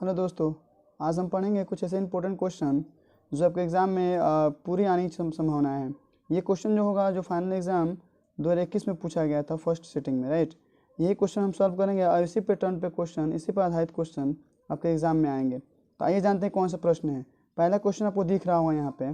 Hello दोस्तों, आज हम पढ़ेंगे कुछ ऐसे इंपॉर्टेंट क्वेश्चन जो आपके एग्ज़ाम में पूरी आने की संभावना है। ये क्वेश्चन जो होगा जो फाइनल एग्ज़ाम 2021 में पूछा गया था फर्स्ट सिटिंग में, राइट। यही क्वेश्चन हम सॉल्व करेंगे और इसी पैटर्न पे क्वेश्चन, इसी पर आधारित क्वेश्चन आपके एग्ज़ाम में आएंगे। तो आइए जानते हैं कौन सा प्रश्न है। पहला क्वेश्चन आपको दिख रहा होगा यहाँ पे,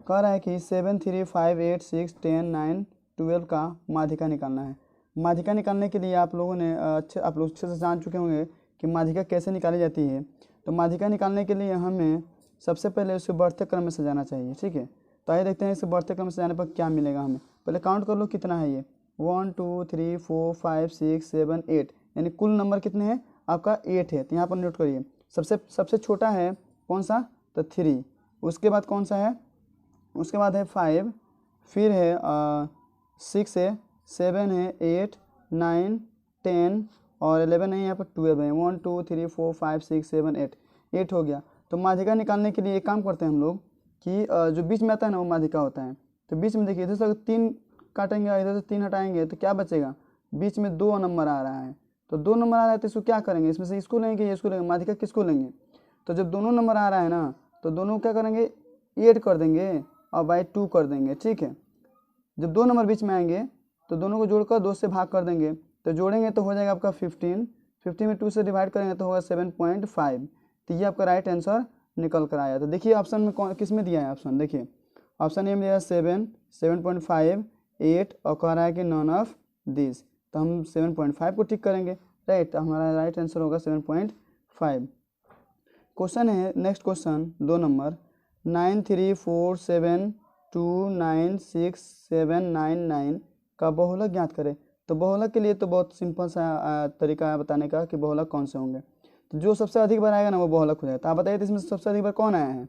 कह रहा है कि 7, 3, 5, 8, 6, 10, 9, 12 का माध्यिका निकालना है। माध्यिका निकालने के लिए आप लोग अच्छे से जान चुके होंगे कि माध्यिका कैसे निकाली जाती है। तो माध्यिका निकालने के लिए हमें सबसे पहले उसे बढ़ते क्रम में सजाना चाहिए, ठीक है। तो आइए देखते हैं इसे बढ़ते क्रम में सजाने पर क्या मिलेगा हमें। पहले काउंट कर लो कितना है ये, 1, 2, 3, 4, 5, 6, 7, 8, यानी कुल नंबर कितने हैं आपका 8 है। तो यहाँ पर नोट करिए, सबसे छोटा है कौन सा, तो 3। उसके बाद कौन सा है, उसके बाद है 5, फिर है 6 है, 7 है, 8, 9, 10 और 11 है, यहाँ पर 12 है। 1, 2, 3, 4, 5, 6, 7, 8 हो गया। तो माध्यिका निकालने के लिए एक काम करते हैं हम लोग कि जो बीच में आता है ना वो माध्यिका होता है। तो बीच में देखिए, इधर से 3 काटेंगे और इधर से 3 हटाएंगे तो क्या बचेगा, बीच में 2 नंबर आ रहा है। तो 2 नंबर आ रहा है तो इसको क्या करेंगे, इसमें से इसको लेंगे या इसको लेंगे, माध्यिका किसको लेंगे। तो जब दोनों नंबर आ रहा है ना तो दोनों क्या करेंगे, 8 कर देंगे और बाई 2 कर देंगे, ठीक है। जब 2 नंबर बीच में आएंगे तो दोनों को जोड़कर 2 से भाग कर देंगे, तो जोड़ेंगे तो हो जाएगा आपका 15। 15 में 2 से डिवाइड करेंगे तो होगा 7.5। तो ये आपका राइट आंसर निकल कर आया। तो देखिए ऑप्शन में कौन किस में दिया है, ऑप्शन देखिए, ऑप्शन ए में दिया 7, 7.5, 8 और कह रहा है कि नॉन ऑफ दिस। तो हम 7.5 को टिक करेंगे, राइट। तो हमारा राइट आंसर होगा 7.5। क्वेश्चन है नेक्स्ट क्वेश्चन 2 नंबर, 9, 3, 4, 7, 2, 9, 6, 7, 9, 9 का बहुलक ज्ञात करें। तो बहुलक के लिए तो बहुत सिंपल सा तरीका है बताने का कि बहुलक कौन से होंगे। तो जो सबसे अधिक बार आएगा ना वो बहुलक हो जाएगा। तो आप बताइए तो इसमें सबसे अधिक बार कौन आया है,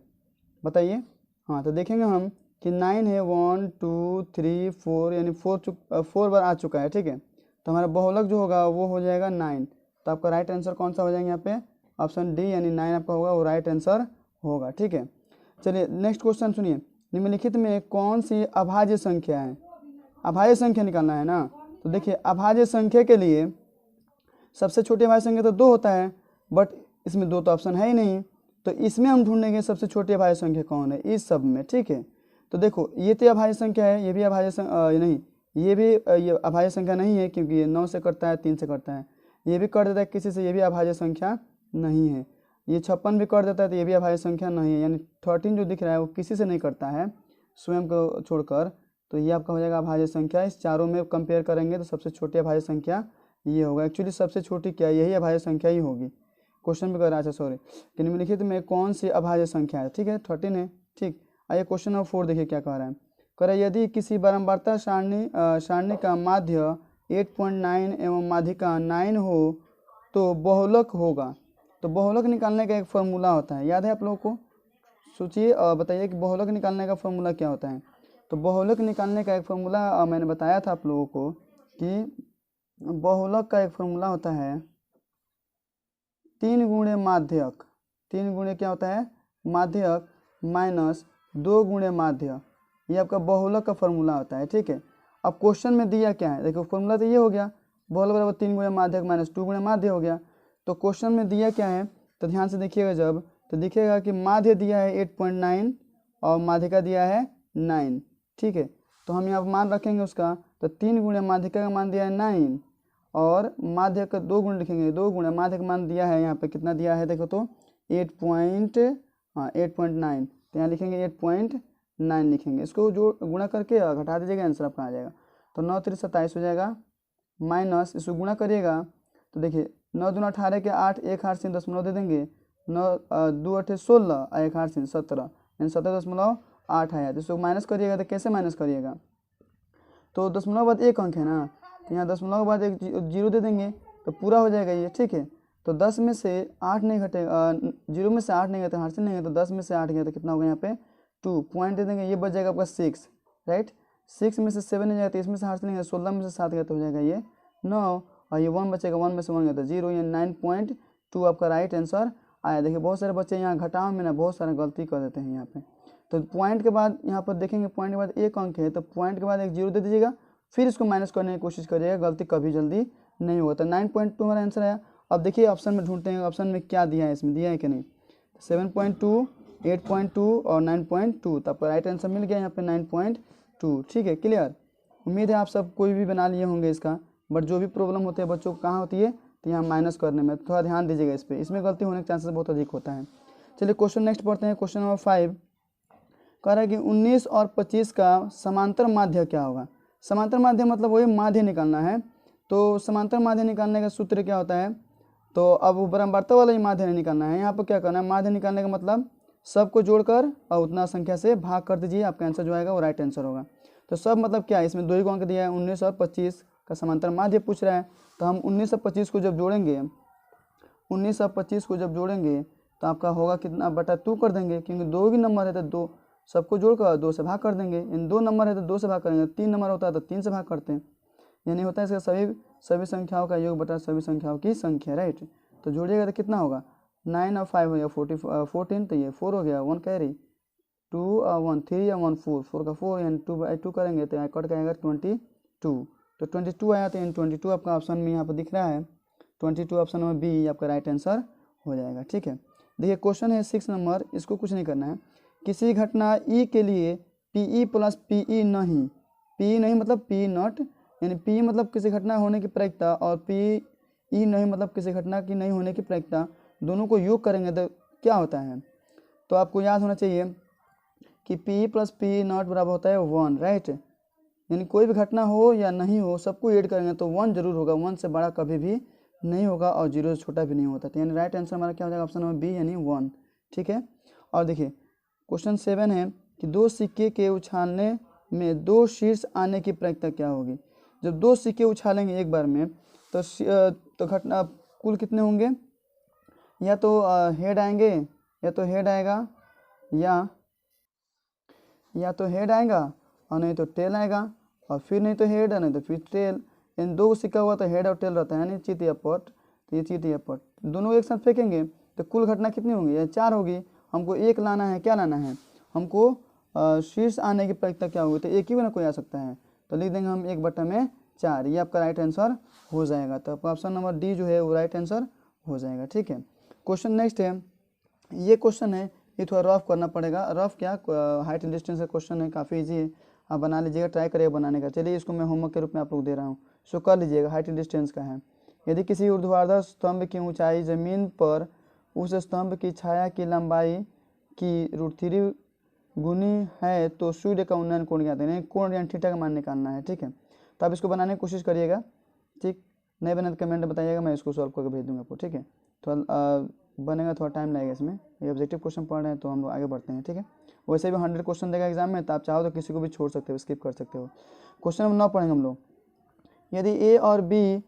बताइए। हाँ, तो देखेंगे हम कि 9 है, 1, 2, 3, 4, यानी 4 बार आ चुका है, ठीक है। तो हमारा बहुलक जो होगा वो हो जाएगा 9। तो आपका राइट आंसर कौन सा हो जाएगा यहाँ पे, ऑप्शन डी यानी 9 आपका होगा, वो राइट आंसर होगा, ठीक है। चलिए नेक्स्ट क्वेश्चन सुनिए, निम्नलिखित में कौन सी अभाज्य संख्या है। अभाज्य संख्या निकालना है ना। तो देखिए अभाज्य संख्या के लिए सबसे छोटी अभाज्य संख्या तो 2 होता है, बट इसमें 2 तो ऑप्शन है ही नहीं। तो इसमें हम ढूंढेंगे सबसे छोटी अभाज्य संख्या कौन है इस सब में, ठीक है। तो देखो ये तो अभाज्य संख्या है, ये भी अभाज्य नहीं, ये भी ये अभाज्य संख्या नहीं है क्योंकि ये 9 से कटता है, 3 से कटता है। ये भी कट देता है किसी से, ये भी अभाज्य संख्या नहीं है। ये 56 भी कट देता है तो ये भी अभाज्य संख्या नहीं है, यानी 13 जो दिख रहा है वो किसी से नहीं कटता है स्वयं को छोड़कर। तो ये आपका हो जाएगा अभाज्य संख्या। इस चारों में कंपेयर करेंगे तो सबसे छोटी अभाज्य संख्या ये होगा। एक्चुअली सबसे छोटी क्या, यही अभाज्य संख्या ही होगी। क्वेश्चन भी कर रहा है, सॉरी, कि निम्नलिखित में कौन सी अभाज्य संख्या है, ठीक है, 13 है, ठीक। आइए क्वेश्चन नंबर 4 देखिए क्या कह रहा है। कह रहा है यदि किसी बारंबारता सारणी का माध्य 8.9 एवं माध्यिका 9 हो तो बहुलक होगा। तो बहुलक निकालने का एक फॉर्मूला होता है, याद है आप लोगों को, सोचिए और बताइए कि बहुलक निकालने का फॉर्मूला क्या होता है। तो बहुलक निकालने का एक फॉर्मूला मैंने बताया था आप लोगों को कि बहुलक का एक फॉर्मूला होता है 3 गुणे माध्यक। 3 गुणे क्या होता है, माध्यक माइनस 2 गुणे माध्य। ये आपका बहुलक का फॉर्मूला होता है, ठीक है। अब क्वेश्चन में दिया क्या है, देखो फॉर्मूला तो ये हो गया, बहुलक बराबर 3 गुणे माध्यक माइनस 2 गुणे माध्य हो गया। तो क्वेश्चन में दिया क्या है, तो ध्यान से देखिएगा जब, तो दिखेगा कि माध्य दिया है 8.9 और माध्यिका दिया है 9, ठीक है। तो हम यहाँ पर मान रखेंगे उसका, तो 3 गुणे माध्यिका का मान दिया है 9 और माध्य का 2 गुण लिखेंगे, 2 गुणे माध्य का मान दिया है यहाँ पे कितना दिया है, देखो तो 8.9। तो यहाँ लिखेंगे 8.9 लिखेंगे, इसको जो गुणा करके घटा दीजिएगा, आंसर आपका आ जाएगा। तो 9 3 27 हो जाएगा, माइनस इसको गुणा करिएगा तो देखिए 9 दूना 18 के 8, 1 8 से 10 दे देंगे, 9 2 8 16 और 1 8 से 17, यानी 17.8 आया। तो इसको माइनस करिएगा तो कैसे माइनस करिएगा, तो दशमलव बाद एक अंक है ना, तो यहाँ दशमलव के बाद एक जीरो दे देंगे तो पूरा हो जाएगा ये, ठीक है। तो 10 में से 8 नहीं घटेगा, 0 में से 8 नहीं घटे, हार्ट से नहीं है, तो 10 में से 8 गया तो कितना होगा यहाँ पे 2 पॉइंट दे देंगे, ये बच जाएगा आपका 6, राइट। 6 में से 7 नहीं जाएगा तो इसमें से हार्ट से नहीं है, 16 में से 7 गया तो हो जाएगा ये 9 और ये 1 बचेगा, 1 में से 1 गया तो 0, ये 9.2 आपका राइट आंसर आया। देखिए बहुत सारे बच्चे यहाँ घटाव में ना बहुत सारा गलती कर देते हैं यहाँ पे। तो पॉइंट के बाद यहाँ पर देखेंगे, पॉइंट के बाद एक अंक है तो पॉइंट के बाद एक जीरो दे दीजिएगा, फिर इसको माइनस करने की कोशिश करिएगा, गलती कभी जल्दी नहीं होगा। तो 9.2 हमारा आंसर आया। अब देखिए ऑप्शन में ढूंढते हैं ऑप्शन में क्या दिया है, इसमें दिया है कि नहीं। 7.2, 8.2 और 9.2, तो आपका राइट आंसर मिल गया यहाँ पे 9.2। ठीक है, क्लियर। उम्मीद है आप सब कोई भी बना लिए होंगे इसका, बट जो भी प्रॉब्लम होती है बच्चों को कहाँ होती है, तो यहाँ माइनस करने में थोड़ा ध्यान दीजिएगा इस पर, इसमें गलती होने के चांसेस बहुत अधिक होता है। चलिए क्वेश्चन नेक्स्ट पढ़ते हैं। क्वेश्चन नंबर 5 कह रहा है कि 19 और 25 का समांतर माध्य क्या होगा। समांतर माध्य मतलब वही माध्य निकालना है। तो समांतर माध्य निकालने का सूत्र क्या होता है, तो अब बराबरता वाला ही माध्य नहीं निकालना है। यहाँ पर क्या करना है, माध्य निकालने का मतलब सबको जोड़कर और उतना संख्या से भाग कर दीजिए, आपका आंसर जो आएगा वो राइट आंसर होगा। तो सब मतलब क्या है, इसमें दो ही अंक दिया है, 19 और 25 का समांतर माध्य पूछ रहा है। तो हम 19 और 25 को जब जोड़ेंगे, 19 और 25 को जब जोड़ेंगे तो आपका होगा कितना, बटा 2 कर देंगे, क्योंकि दो ही नंबर है तो दो सबको जोड़कर 2 से भाग कर देंगे। इन 2 नंबर है तो 2 से भाग करेंगे, 3 नंबर होता है तो 3 से भाग करते हैं। यानी होता है इसका सभी संख्याओं का योग बटा सभी संख्याओं की संख्या, राइट। तो जोड़िएगा तो कितना होगा, 9 और 5 हो गया 14, तो ये 4 हो गया, 1 कैरी, 2 और 1 3 और 1 4, 4 का 4 यानी 2/2 करेंगे तो यहाँ कट के आएगा 22। तो 22 आया, तो इन 22 आपका ऑप्शन में यहाँ पर दिख रहा है, 22 ऑप्शन नंबर बी आपका राइट आंसर हो जाएगा। ठीक है, देखिए क्वेश्चन है 6 नंबर, इसको कुछ नहीं करना है। किसी घटना ई के लिए पी प्लस पी नहीं, पी नहीं मतलब पी नॉट, यानी पी मतलब किसी घटना होने की प्रायिकता और पी नहीं मतलब किसी घटना की नहीं होने की प्रायिकता, दोनों को योग करेंगे तो क्या होता है। तो आपको याद होना चाहिए कि पी प्लस पी नॉट बराबर होता है 1, राइट। यानी कोई भी घटना हो या नहीं हो सबको ऐड करेंगे तो 1 जरूर होगा, 1 से बड़ा कभी भी नहीं होगा और 0 से छोटा भी नहीं होता। तो यानी राइट आंसर हमारा क्या हो जाएगा, ऑप्शन नंबर बी यानी 1। ठीक है, और देखिए क्वेश्चन 7 है कि 2 सिक्के के उछालने में 2 शीर्ष आने की प्रायिकता क्या होगी। जब 2 सिक्के उछालेंगे एक बार में तो घटना कुल कितने होंगे, या तो हेड आएंगे, या तो हेड आएगा, या तो हेड आएगा और नहीं तो टेल आएगा, और फिर नहीं तो हेड नहीं तो फिर टेल। इन 2 सिक्का हुआ तो हेड और टेल रहता है, यानी चित या पट। तो ये चित या पट दोनों एक साथ फेंकेंगे तो कुल घटना कितनी होंगी, या 4 होगी। हमको एक लाना है, क्या लाना है हमको, शीर्ष आने की प्रायिकता क्या होगी, तो एक ही ना कोई आ सकता है, तो लिख देंगे हम 1/4। ये आपका राइट आंसर हो जाएगा। तो आपका ऑप्शन नंबर डी जो है वो राइट आंसर हो जाएगा। ठीक है, क्वेश्चन नेक्स्ट है, ये क्वेश्चन है, ये थोड़ा रफ करना पड़ेगा। रफ क्या, हाइट एंड डिस्टेंस का क्वेश्चन है, काफ़ी इजी है, आप बना लीजिएगा, ट्राई करिएगा बनाने का। चलिए इसको मैं होमवर्क के रूप में आप लोग दे रहा हूँ, सो कर लीजिएगा। हाइट एंड डिस्टेंस का है, यदि किसी ऊर्ध्वाधर स्तंभ की ऊंचाई जमीन पर उस स्तंभ की छाया की लंबाई की √3 गुनी है तो सूर्य का उन्नयन कोण ज्ञात है, कोण यानी थीटा का मान निकालना है। ठीक है, तो आप इसको बनाने की कोशिश करिएगा। ठीक, नहीं बने तो कमेंट बताइएगा, मैं इसको सॉल्व करके भेज दूँगा आपको। ठीक है, थोड़ा बनेगा, थोड़ा टाइम लगेगा इसमें, ये ऑब्जेक्टिव क्वेश्चन पढ़ रहे हैं तो हम लोग आगे बढ़ते हैं। ठीक है, वैसे भी 100 क्वेश्चन देगा एग्जाम में, तो आप चाहो तो किसी को भी छोड़ सकते हो, स्किप कर सकते हो। क्वेश्चन नंबर 9 पढ़ेंगे हम लोग। यदि ए और बी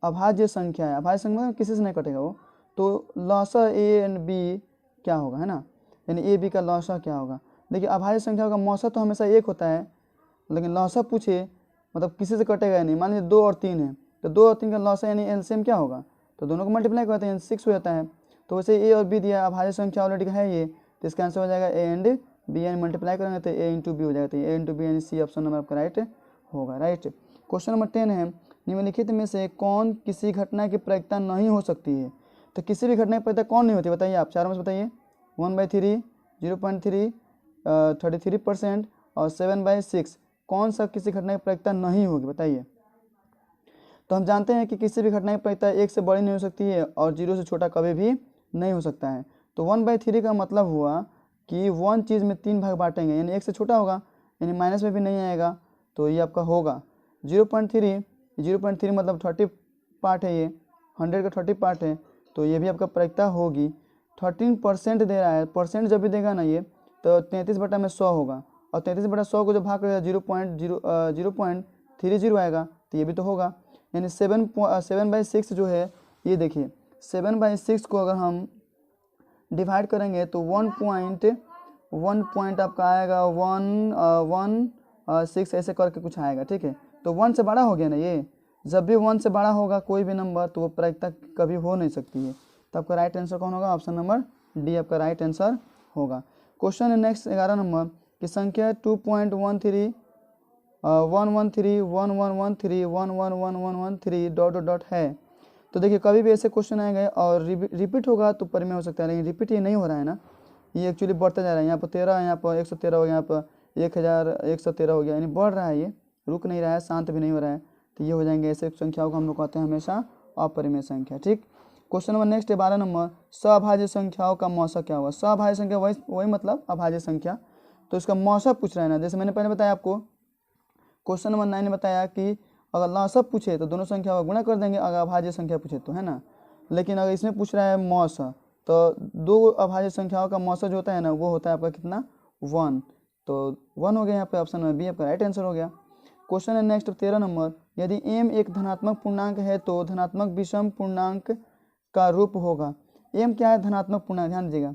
अभाज्य संख्या है, अभाज्य संख्या मतलब किसी से नहीं कटेगा वो, तो लॉसा ए एंड बी क्या होगा, है ना, यानी ए बी का लॉसा क्या होगा। देखिए अभाज्य संख्या का मौसा तो हमेशा 1 होता है, लेकिन लॉसा पूछे मतलब किसी से कटेगा नहीं। मान लीजिए 2 और 3 है, तो 2 और 3 का लॉसा यानी एलसीएम क्या होगा, तो दोनों को मल्टीप्लाई करते हैं 6 हो जाता है। तो वैसे ए और बी दिया, अभाज्य संख्या ऑलरेडी है ये, तो इसका आंसर हो जाएगा ए एंड बी, यानी मल्टीप्लाई करेंगे तो ए इंटू बी हो जाएगा। तो ए इंटू बी यानी सी ऑप्शन नंबर आपका राइट होगा, राइट। क्वेश्चन नंबर 10 है, निम्नलिखित में से कौन किसी घटना की प्रायिकता नहीं हो सकती है। तो किसी भी घटना की प्रायिकता कौन नहीं होती, बताइए आप, चारों में से बताइए। 1/3, 0.3, 33% और 7/6, कौन सा किसी घटना की प्रायिकता नहीं होगी, बताइए। तो हम जानते हैं कि किसी भी घटना की प्रायिकता 1 से बड़ी नहीं हो सकती है और 0 से छोटा कभी भी नहीं हो सकता है। तो 1/3 का मतलब हुआ कि 1 चीज़ में 3 भाग बांटेंगे, यानी 1 से छोटा होगा, यानी माइनस में भी नहीं आएगा, तो ये आपका होगा 0.3 मतलब 30 पार्ट है, ये 100 का 30 पार्ट है, तो ये भी आपका प्रायिकता होगी। 13% दे रहा है, परसेंट जब भी देगा ना ये, तो 33/100 होगा, और 33/100 को जब भाग करेगा 0.30 आएगा, तो ये भी तो होगा। यानी 7/6 जो है, ये देखिए 7/6 को अगर हम डिवाइड करेंगे तो 1 पॉइंट आपका आएगा 1 6 ऐसे करके कुछ आएगा। ठीक है, तो 1 से बड़ा हो गया ना ये, जब भी 1 से बड़ा होगा कोई भी नंबर तो वो प्रायिकता कभी हो नहीं सकती है। तो आपका राइट आंसर कौन होगा, ऑप्शन नंबर डी आपका राइट आंसर होगा। क्वेश्चन है नेक्स्ट 11 नंबर की संख्या 2.13 113 1113 1111113 ... है, तो देखिए कभी भी ऐसे क्वेश्चन आएंगे और रिपीट होगा तो परिमेय हो सकता है, लेकिन रिपीट ये नहीं हो रहा है ना, ये एक्चुअली बढ़ता जा रहा है। यहाँ पर 13, यहाँ पर 113 हो गया, यहाँ पर 1113 हो गया, यानी बढ़ रहा है, ये रुक नहीं रहा है, शांत भी नहीं हो रहा है। तो ये हो जाएंगे ऐसे संख्याओं को हम लोग कहते हैं हमेशा अपरिमेय संख्या। ठीक, क्वेश्चन नंबर नेक्स्ट है 12 नंबर, सभाज्य संख्याओं का मौसा क्या हुआ। सभाज्य संख्या वही मतलब अभाज्य संख्या, तो इसका मौसा पूछ रहा है ना। जैसे मैंने पहले बताया आपको, क्वेश्चन नंबर 9 ने बताया कि अगर लसाअ पूछे तो दोनों संख्या का गुणा कर देंगे, अगर अभाज्य संख्या पूछे तो, है ना। लेकिन अगर इसमें पूछ रहा है मौसा, तो दो अभाज्य संख्याओं का मौसा जो होता है ना, वो होता है आपका कितना, 1। तो 1 हो गया यहाँ पे, ऑप्शन में बी आपका राइट आंसर हो गया। क्वेश्चन है नेक्स्ट 13 नंबर, यदि m एक धनात्मक पूर्णांक है तो धनात्मक विषम पूर्णांक का रूप होगा। m क्या है, धनात्मक पूर्णांक, ध्यान दीजिएगा,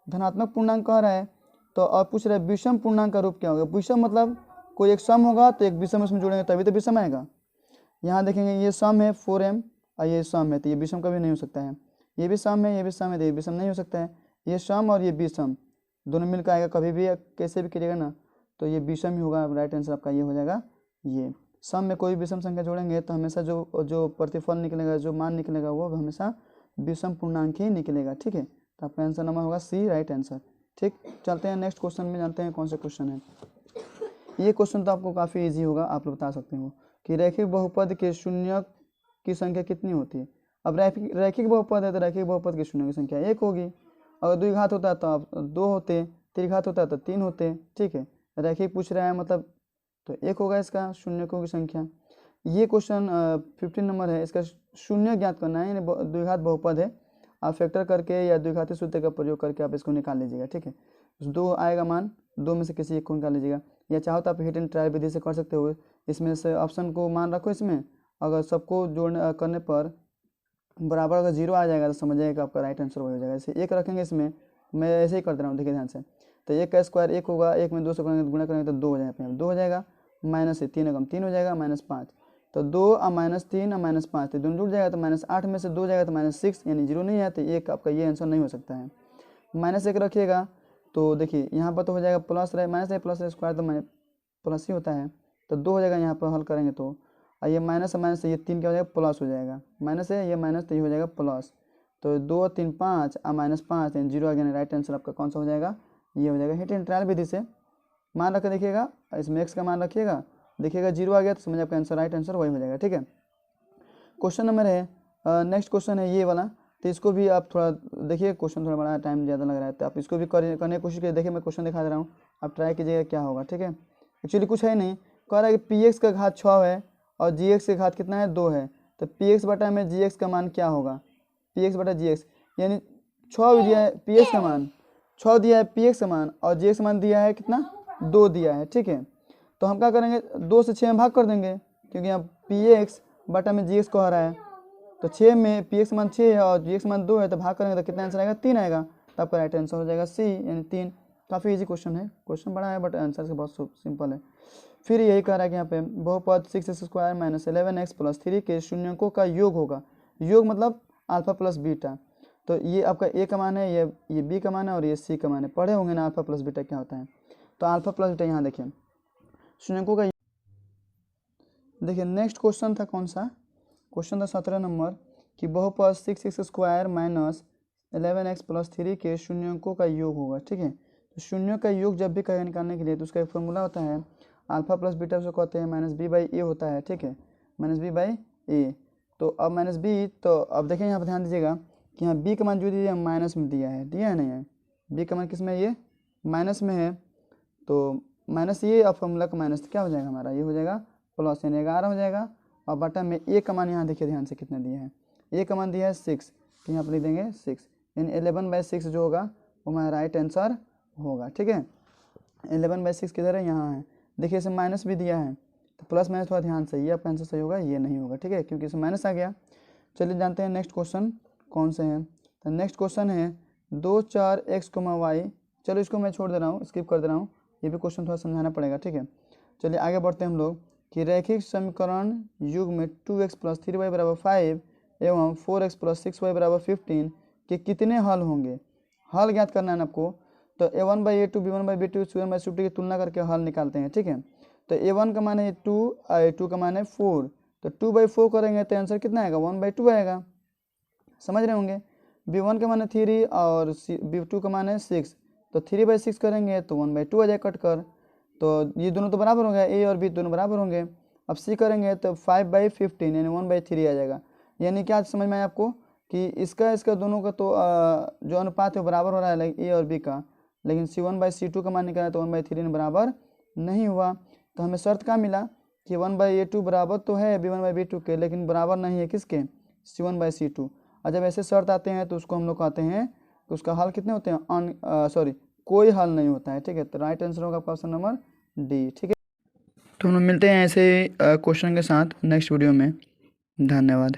धनात्मक पूर्णांक कह रहा है, तो और पूछ रहा है विषम पूर्णांक का रूप क्या होगा। विषम मतलब कोई एक सम होगा तो एक विषम उसमें जोड़ेंगे तभी तो विषम आएगा। यहाँ देखेंगे ये सम है 4m और ये सम है, तो ये विषम कभी नहीं हो सकता है। ये भी सम है, ये भी सम है, तो ये विषम नहीं हो सकता है। ये सम और ये विषम दोनों मिलकर आएगा, कभी भी कैसे भी करिएगा ना तो ये विषम ही होगा। राइट आंसर आपका ये हो जाएगा। ये सम में कोई विषम संख्या जोड़ेंगे तो हमेशा जो प्रतिफल निकलेगा, जो मान निकलेगा, वो हमेशा विषम पूर्णांक ही निकलेगा। ठीक है, तो आपका आंसर नंबर होगा सी, राइट आंसर। ठीक, चलते हैं नेक्स्ट क्वेश्चन में, जानते हैं कौन सा क्वेश्चन है। ये क्वेश्चन तो आपको काफ़ी इजी होगा, आप लोग बता सकते हो कि रैखिक बहुपद के शून्य की संख्या कितनी होती है। अब रैखिक बहुपद है तो रैखिक बहुपद के शून्य की संख्या 1 होगी। अगर द्विघात होता है तो आप 2 होते, त्रिघात होता है तो 3 होते। ठीक है, रैखिक पूछ रहा है मतलब तो 1 होगा इसका शून्यकों की संख्या। ये क्वेश्चन 15 नंबर है, इसका शून्य ज्ञात करना है, यानी द्विघात बहुपद है। आप फैक्टर करके या द्विघाती सूत्र का प्रयोग करके आप इसको निकाल लीजिएगा। ठीक है, 2 आएगा मान, 2 में से किसी एक को निकाल लीजिएगा, या चाहो तो आप हिट एंड ट्रायल विधि से कर सकते हो। इसमें से ऑप्शन को मान रखो, इसमें अगर सबको जोड़ने करने पर बराबर अगर 0 आ जाएगा तो समझ जाएगा कि आपका राइट आंसर हो जाएगा। जैसे 1 रखेंगे इसमें, मैं ऐसे ही कर दे रहा हूँ, देखिए ध्यान से। तो 1 का स्क्वायर 1 होगा, 1 में 2 से गुणा करेंगे तो 2 हो जाएगा, 2 हो जाएगा, माइनस से 3 अगम 3 हो जाएगा, -5। तो 2 और -3 और -5 तो दोनों जुड़ जाएगा, तो -8 में से 2 जाएगा तो -6, यानी 0 नहीं है, तो एक आपका ये आंसर नहीं हो सकता है। -1 रखिएगा तो देखिए यहाँ पर तो हो जाएगा प्लस रहे, माइनस है प्लस स्क्वायर तो प्लस ही होता है, तो 2 हो जाएगा। यहाँ पर हल करेंगे तो ये माइनस से ये 3 क्या हो जाएगा, प्लस हो जाएगा, माइनस है ये माइनस तो ये हो जाएगा प्लस। तो 2 3 5 और -5 यानी 0 आ गया। राइट आंसर आपका कौन सा हो जाएगा, ये हो जाएगा। हिट एंड ट्रायल विधि से मान रख देखिएगा, इसमें एक्स का मान रखिएगा, देखिएगा 0 आ गया तो समझ आपका आंसर राइट आंसर वही हो जाएगा। ठीक है, क्वेश्चन नंबर है नेक्स्ट क्वेश्चन है ये वाला, तो इसको भी आप थोड़ा देखिए, क्वेश्चन थोड़ा बड़ा टाइम ज़्यादा लग रहा है, तो आप इसको भी करने की कोशिश करिए। देखिए मैं क्वेश्चन दिखा दे रहा हूँ, आप ट्राई कीजिएगा क्या होगा। ठीक है, एक्चुअली कुछ है नहीं, कह रहा है कि px का घात 6 है और gx का घात कितना है, 2 है, तो px बटा में gx का मान क्या होगा, px बटा gx, यानी 6 दिया है px का मान, 6 दिया है px का मान, और gx का मान दिया है कितना, 2 दिया है। ठीक है, तो हम क्या करेंगे, 2 से 6 में भाग कर देंगे, क्योंकि यहाँ px बटा में gx को आ रहा है, तो 6 में px मान 6 है और gx मान 2 है, तो भाग करेंगे तो कितना आंसर आएगा, 3 आएगा। तो आपका राइट आंसर हो जाएगा सी, यानी 3। काफ़ी इजी क्वेश्चन है, क्वेश्चन बड़ा है बट आंसर से बहुत सिंपल है। फिर यही कह रहा है कि यहाँ पे बहुपद 6x² - 11x + 3 के शून्यकों का योग होगा। योग मतलब अल्फा प्लस बीटा, तो ये आपका ए का मान है, ये बी का मान है और ये सी का मान है। पढ़े होंगे ना अल्फा प्लस बीटा क्या होता है, तो अल्फा प्लस बीटा यहाँ देखिए शून्यकों का। देखिए नेक्स्ट क्वेश्चन था कौन सा, क्वेश्चन था 17 नंबर कि बहुपद 6x² - 11x + 3 के शून्यकों का योग होगा। ठीक है, तो शून्यों का योग जब भी कहें निकालने के लिए तो उसका एक फॉर्मूला होता है, अल्फा प्लस बीटा उसको कहते हैं -b/a होता है। ठीक है, -b/a। तो अब -b, तो अब देखें यहाँ पर ध्यान दीजिएगा कि यहाँ b का मान जो दिया है माइनस में दिया है नहीं है, b का मान किस में, ये माइनस में है, तो माइनस ये और फॉर्मूला का माइनस क्या हो जाएगा हमारा, ये हो जाएगा प्लस, यानी 11 हो जाएगा। और बटा में a का मान यहाँ देखिए ध्यान से कितना दिया है, a का मान दिया है 6, तो यहाँ पर लिख देंगे 6, यानी 11/6 जो होगा वो हमारा राइट आंसर होगा। ठीक है, 11/6 किधर है, यहाँ है, देखिए इसे माइनस भी दिया है, तो प्लस माइनस थोड़ा ध्यान से, ये आपका आंसर सही होगा, ये नहीं होगा। ठीक है, क्योंकि इसमें माइनस आ गया। चलिए जानते हैं नेक्स्ट क्वेश्चन कौन से हैं। तो नेक्स्ट क्वेश्चन है 2 4 x, y। चलो इसको मैं छोड़ दे रहा हूँ, स्किप कर दे रहा हूँ, ये भी क्वेश्चन थोड़ा समझाना पड़ेगा। ठीक है, चलिए आगे बढ़ते हैं हम लोग कि रैखिक समीकरण युग में 2x + 3y = 5 एवं 4x + 6y = 15 के कितने हल होंगे। हल ज्ञात करना है आपको, तो a1/a2 b1/b2 c1/c2 की तुलना करके हल निकालते हैं। ठीक है, तो a1 का मान है 2 और a2 का मान है 4, तो 2/4 करेंगे तो आंसर कितना आएगा, 1/2 आएगा। समझ रहे होंगे। b1 का मान है 3 और b2 का मान है 6, तो 3/6 करेंगे तो 1/2 आ जाएगा कट कर। तो ये दोनों तो बराबर हो गया, a और b दोनों बराबर होंगे। अब c करेंगे तो 5/15 यानी 1/3 आ जाएगा। यानी क्या समझ में आया आपको कि इसका दोनों का तो जो अनुपात है वो बराबर हो रहा है a और b का, लेकिन c1/c2 का मान निकाला तो 1/3 बराबर नहीं हुआ। तो हमें शर्त क्या मिला कि 1/a2 बराबर तो है b1/b2 के, लेकिन बराबर नहीं है किसके, c1/c2। और जब ऐसे शर्त आते हैं तो उसको हम लोग कहते हैं कि उसका हल कितने होते हैं, कोई हल नहीं होता है। ठीक है, तो राइट आंसर होगा आपका ऑप्शन नंबर डी। ठीक है, तो हम लोग मिलते हैं ऐसे क्वेश्चन के साथ नेक्स्ट वीडियो में। धन्यवाद।